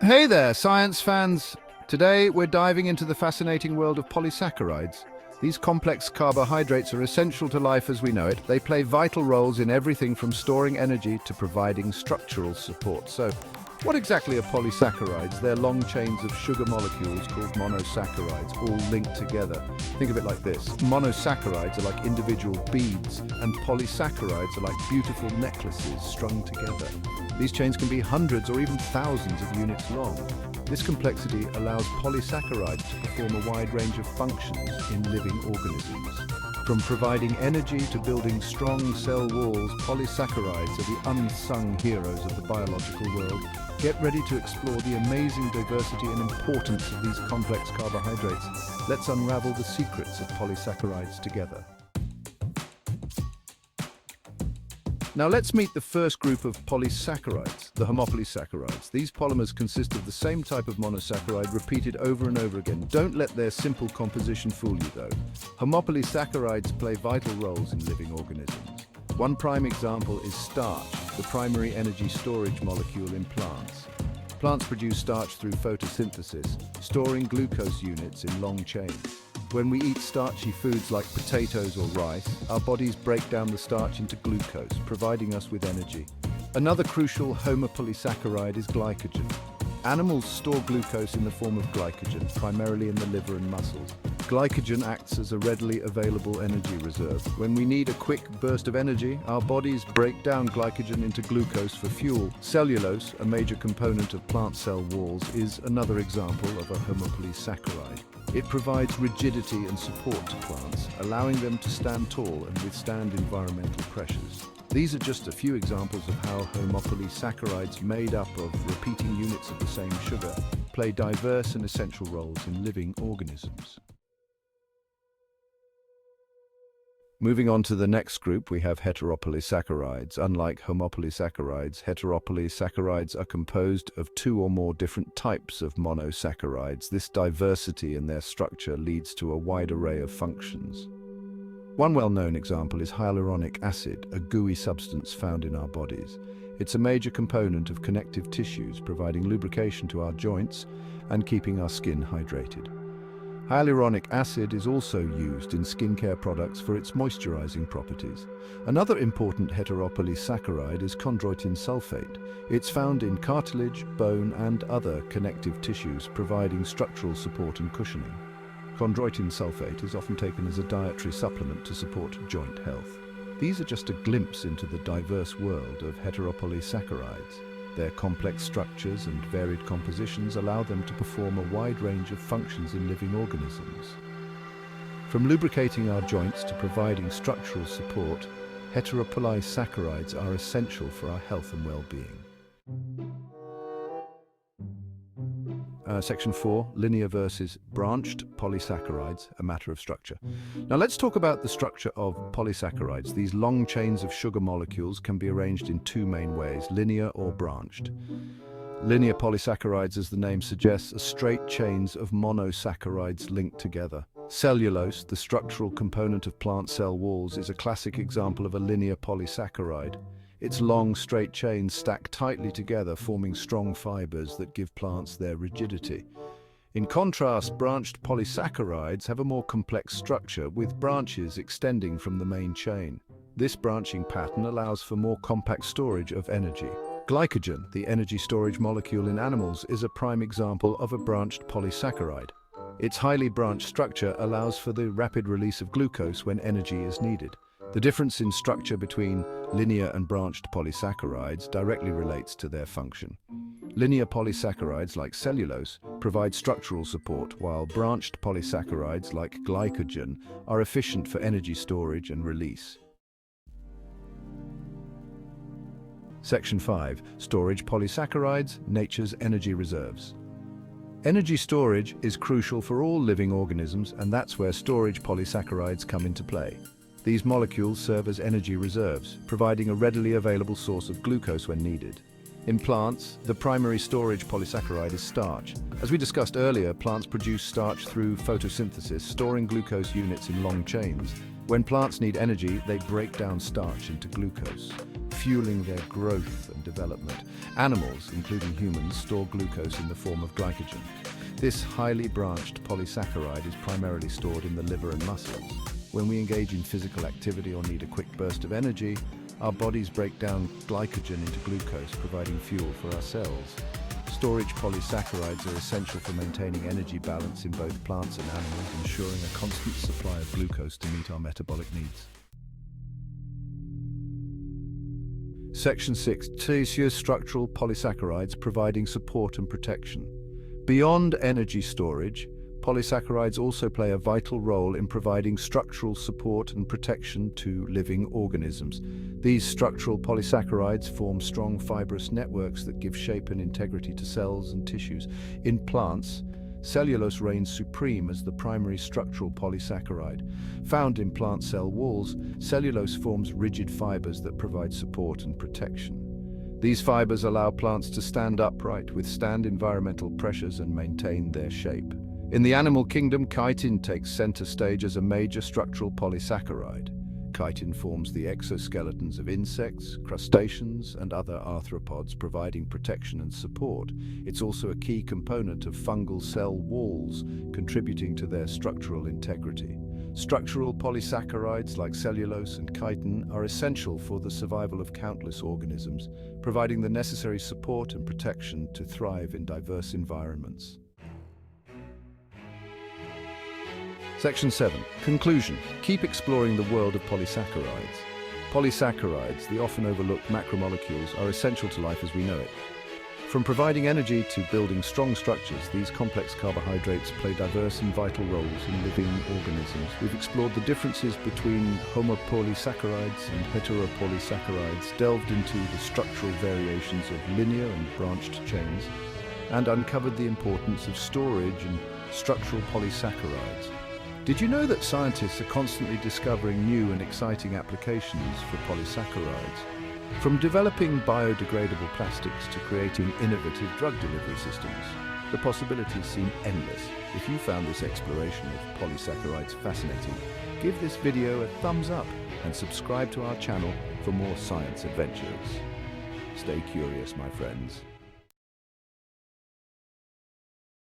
Hey there, science fans! Today we're diving into the fascinating world of polysaccharides. These complex carbohydrates are essential to life as we know it. They play vital roles in everything from storing energy to providing structural support. So, what exactly are polysaccharides? They're long chains of sugar molecules called monosaccharides, all linked together. Think of it like this. Monosaccharides are like individual beads, and polysaccharides are like beautiful necklaces strung together. These chains can be hundreds or even thousands of units long. This complexity allows polysaccharides to perform a wide range of functions in living organisms. From providing energy to building strong cell walls, polysaccharides are the unsung heroes of the biological world. Get ready to explore the amazing diversity and importance of these complex carbohydrates. Let's unravel the secrets of polysaccharides together. Now let's meet the first group of polysaccharides, the homopolysaccharides. These polymers consist of the same type of monosaccharide repeated over and over again. Don't let their simple composition fool you though. Homopolysaccharides play vital roles in living organisms. One prime example is starch, the primary energy storage molecule in plants. Plants produce starch through photosynthesis, storing glucose units in long chains. When we eat starchy foods like potatoes or rice, our bodies break down the starch into glucose, providing us with energy. Another crucial homopolysaccharide is glycogen. Animals store glucose in the form of glycogen, primarily in the liver and muscles. Glycogen acts as a readily available energy reserve. When we need a quick burst of energy, our bodies break down glycogen into glucose for fuel. Cellulose, a major component of plant cell walls, is another example of a homopolysaccharide. It provides rigidity and support to plants, allowing them to stand tall and withstand environmental pressures. These are just a few examples of how homopolysaccharides made up of repeating units of the same sugar play diverse and essential roles in living organisms. Moving on to the next group, we have heteropolysaccharides. Unlike homopolysaccharides, heteropolysaccharides are composed of two or more different types of monosaccharides. This diversity in their structure leads to a wide array of functions. One well-known example is hyaluronic acid, a gooey substance found in our bodies. It's a major component of connective tissues, providing lubrication to our joints and keeping our skin hydrated. Hyaluronic acid is also used in skincare products for its moisturizing properties. Another important heteropolysaccharide is chondroitin sulfate. It's found in cartilage, bone, and other connective tissues, providing structural support and cushioning. Chondroitin sulfate is often taken as a dietary supplement to support joint health. These are just a glimpse into the diverse world of heteropolysaccharides. Their complex structures and varied compositions allow them to perform a wide range of functions in living organisms. From lubricating our joints to providing structural support, heteropolysaccharides are essential for our health and well-being. Section 4, linear versus branched polysaccharides, a matter of structure. Now let's talk about the structure of polysaccharides. These long chains of sugar molecules can be arranged in two main ways, linear or branched. Linear polysaccharides, as the name suggests, are straight chains of monosaccharides linked together. Cellulose, the structural component of plant cell walls, is a classic example of a linear polysaccharide. Its long, straight chains stack tightly together, forming strong fibers that give plants their rigidity. In contrast, branched polysaccharides have a more complex structure, with branches extending from the main chain. This branching pattern allows for more compact storage of energy. Glycogen, the energy storage molecule in animals, is a prime example of a branched polysaccharide. Its highly branched structure allows for the rapid release of glucose when energy is needed. The difference in structure between linear and branched polysaccharides directly relates to their function. Linear polysaccharides like cellulose provide structural support, while branched polysaccharides like glycogen are efficient for energy storage and release. Section 5. Storage polysaccharides, nature's energy reserves. Energy storage is crucial for all living organisms, and that's where storage polysaccharides come into play. These molecules serve as energy reserves, providing a readily available source of glucose when needed. In plants, the primary storage polysaccharide is starch. As we discussed earlier, plants produce starch through photosynthesis, storing glucose units in long chains. When plants need energy, they break down starch into glucose. fueling their growth and development. Animals, including humans, store glucose in the form of glycogen. This highly branched polysaccharide is primarily stored in the liver and muscles. When we engage in physical activity or need a quick burst of energy, our bodies break down glycogen into glucose, providing fuel for our cells. Storage polysaccharides are essential for maintaining energy balance in both plants and animals, ensuring a constant supply of glucose to meet our metabolic needs. Section 6. Tissue structural polysaccharides providing support and protection. Beyond energy storage, polysaccharides also play a vital role in providing structural support and protection to living organisms. These structural polysaccharides form strong fibrous networks that give shape and integrity to cells and tissues. In plants, cellulose reigns supreme as the primary structural polysaccharide. Found in plant cell walls, cellulose forms rigid fibers that provide support and protection. These fibers allow plants to stand upright, withstand environmental pressures, and maintain their shape. In the animal kingdom, chitin takes center stage as a major structural polysaccharide. Chitin forms the exoskeletons of insects, crustaceans, and other arthropods, providing protection and support. It's also a key component of fungal cell walls, contributing to their structural integrity. Structural polysaccharides like cellulose and chitin are essential for the survival of countless organisms, providing the necessary support and protection to thrive in diverse environments. Section 7. Conclusion. Keep exploring the world of polysaccharides. Polysaccharides, the often overlooked macromolecules, are essential to life as we know it. From providing energy to building strong structures, these complex carbohydrates play diverse and vital roles in living organisms. We've explored the differences between homopolysaccharides and heteropolysaccharides, delved into the structural variations of linear and branched chains, and uncovered the importance of storage and structural polysaccharides. Did you know that scientists are constantly discovering new and exciting applications for polysaccharides? From developing biodegradable plastics to creating innovative drug delivery systems, the possibilities seem endless. If you found this exploration of polysaccharides fascinating, give this video a thumbs up and subscribe to our channel for more science adventures. Stay curious, my friends.